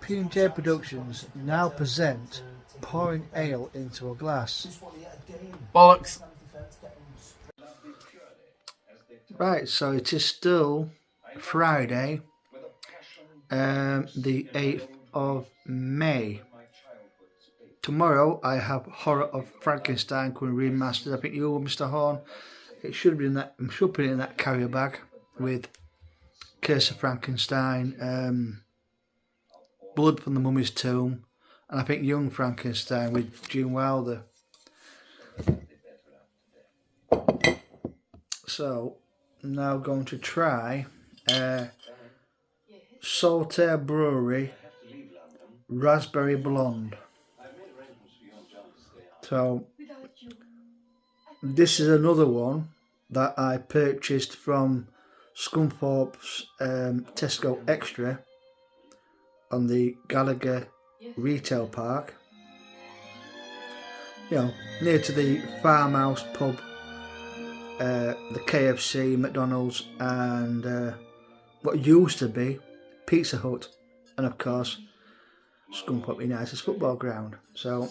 P&J Productions now present pouring ale into a glass. Bollocks. Right, so it is still Friday, the 8th of May. Tomorrow I have Horror of Frankenstein coming remastered. I think you, Mr. Horn, it should be in that. I should put it in that carrier bag with Curse of Frankenstein, Blood from the Mummy's Tomb, and I think Young Frankenstein with Gene Wilder. So now going to try Saltaire-raspberry Raspberry Blonde. So this is another one that I purchased from Scunthorpe's Tesco Extra on the Gallagher Retail Park. You know, near to the Farmhouse pub, the KFC, McDonald's, and what used to be Pizza Hut, and of course Scunthorpe United's football ground. So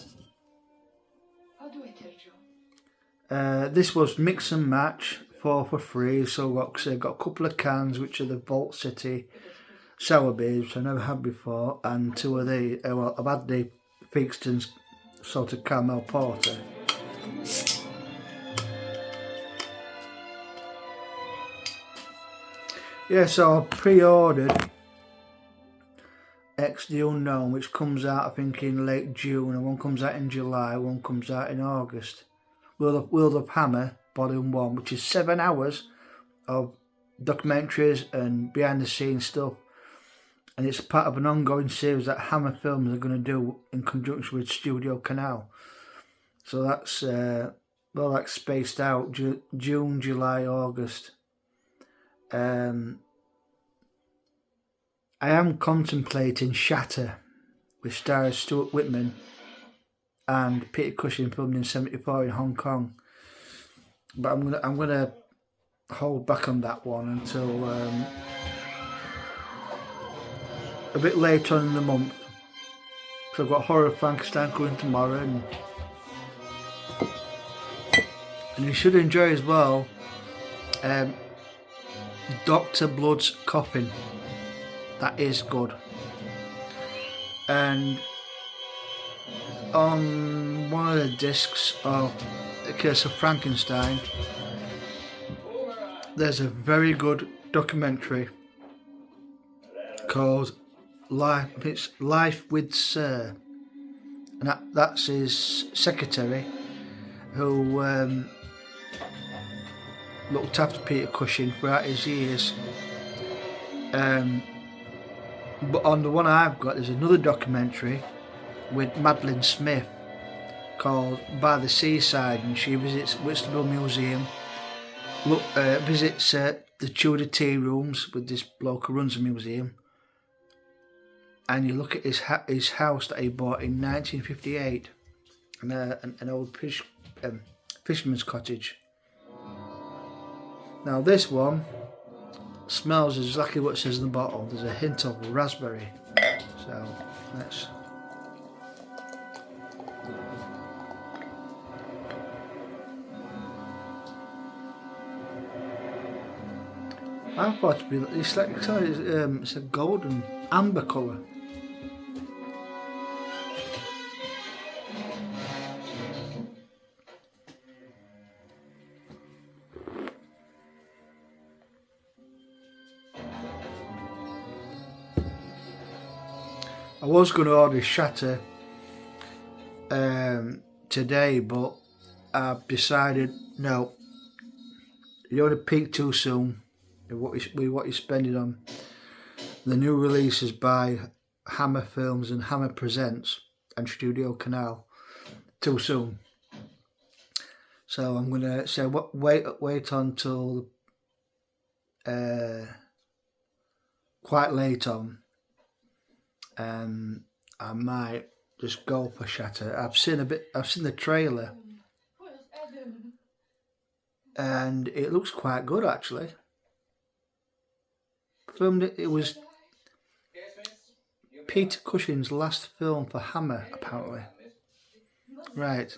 this was mix and match, 4 for free. So got a couple of cans, which are the Vault City sour beers, which I never had before, and 2 of the well, I've had the Feakston's salted caramel porter. Yeah, so I pre-ordered X the Unknown, which comes out I think in late June, and one comes out in July, one comes out in August. World of Hammer Volume 1, which is 7 hours of documentaries and behind the scenes stuff, and it's part of an ongoing series that Hammer Films are going to do in conjunction with Studio Canal. So that's well, that's spaced out June, July, August. I am contemplating Shatter, with stars Stuart Whitman and Peter Cushing, filmed in '74 in Hong Kong. But I'm gonna hold back on that one until a bit later on in the month. So I've got Horror of Frankenstein coming tomorrow, and you should enjoy as well Dr. Blood's Coffin. That is good. And on one of the discs of The Curse of Frankenstein, there's a very good documentary called Life with Sir, and that's his secretary who looked after Peter Cushing throughout his years. But on the one I've got, there's another documentary with Madeline Smith called By the Seaside, and she visits Whitstable Museum, visits the Tudor tea rooms with this bloke who runs the museum, and you look at his house that he bought in 1958, an old fisherman's cottage. Now this one smells exactly what it says in the bottle. There's a hint of raspberry. So let's. I thought it'd be it's like it's a golden amber colour. I was going to order Shatter today, but I've decided no. You don't want to peak too soon with what you're spending on the new releases by Hammer Films and Hammer Presents and Studio Canal too soon. So I'm going to say wait until quite late on. I might just go for Shatter. I've seen the trailer, and it looks quite good actually. Filmed it was Peter Cushing's last film for Hammer, apparently. Right.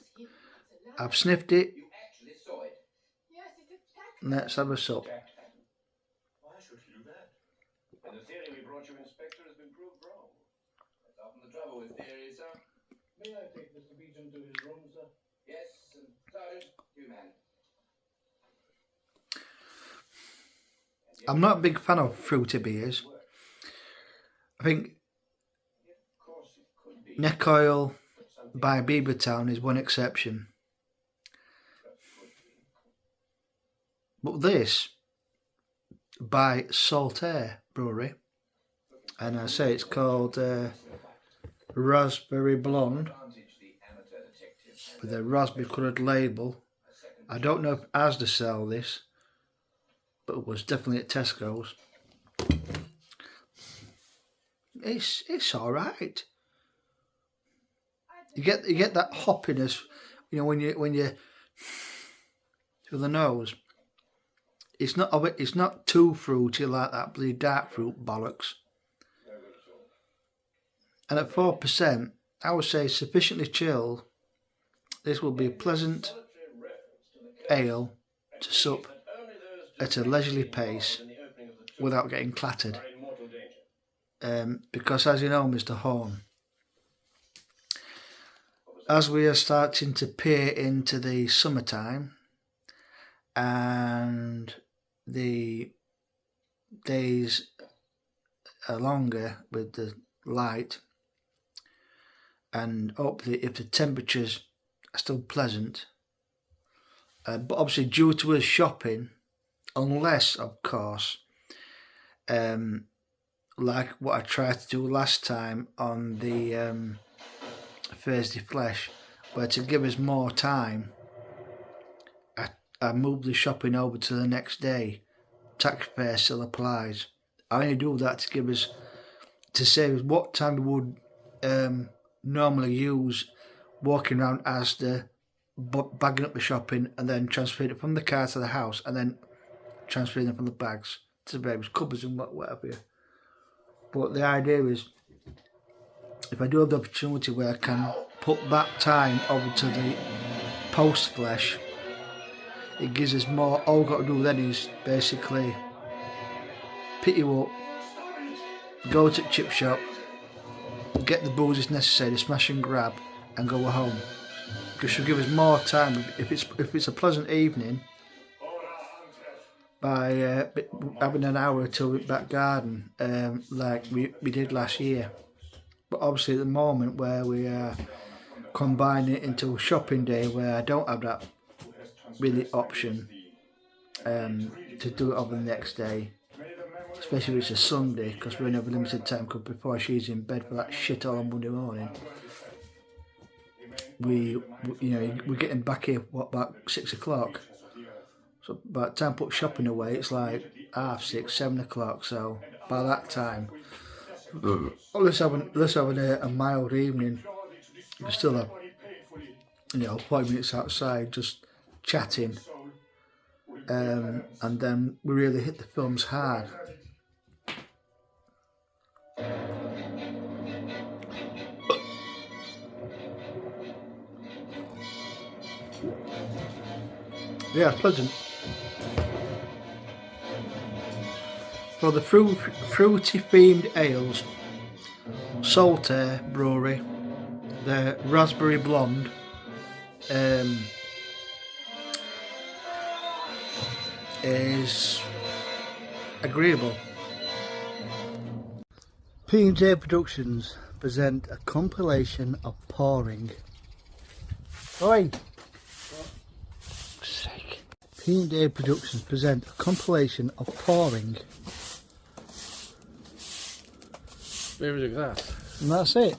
I've sniffed it. Let's have a sup. Why should he do that? And the theory we brought you, Inspector, has been proved wrong. That's often the trouble with theories, sir. May I take Mr. Beecham to his room, sir? Yes, and Sergeant, you man. I'm not a big fan of fruity beers. I think Neck Oil by Beavertown is one exception. But this, by Saltaire-raspberry, and I say it's called Raspberry Blonde, with a raspberry coloured label. I don't know if Asda sell this, but it was definitely at Tesco's. It's all right. You get that hoppiness, you know, when you through the nose. It's not too fruity like that bloody dark fruit bollocks. And at 4%, I would say sufficiently chilled. This will be a pleasant ale to sup at a leisurely pace without getting clattered. Because as you know, Mr. Horn, as we are starting to peer into the summertime and the days are longer with the light, and hopefully if the temperatures are still pleasant, but obviously due to us shopping, unless of course like what I tried to do last time on the Thursday Flesh, where to give us more time I moved the shopping over to the next day. Tax fare still applies. I only do that to give us, to save what time we would normally use walking around Asda, bagging up the shopping and then transferring it from the car to the house and then transferring it from the bags to the various cupboards and whatever. But the idea is, if I do have the opportunity where I can put that time over to the post flesh, it gives us more. All we've got to do then is basically pick you up, go to the chip shop, get the booze necessary to smash and grab, and go home. Because she'll give us more time if it's a pleasant evening. By having an hour or two in back garden, like we did last year. But obviously at the moment where we are combining it into a shopping day where I don't have that really option to do it over the next day, especially if it's a Sunday, because we're in a limited time, because before she's in bed for that shit all on Monday morning, we're getting back here about 6 o'clock. So by the time I put shopping away, it's like 6:30, 7 o'clock. So by that time, let's have a mild evening. We still have 40 minutes outside just chatting, and then we really hit the films hard. Yeah, pleasant. For the fruity themed ales, Saltaire Brewery, the Raspberry Blonde, is agreeable. P&J Productions present a compilation of pouring. Oi! Sake. P&J Productions present a compilation of pouring. Where was your glass? And that's it.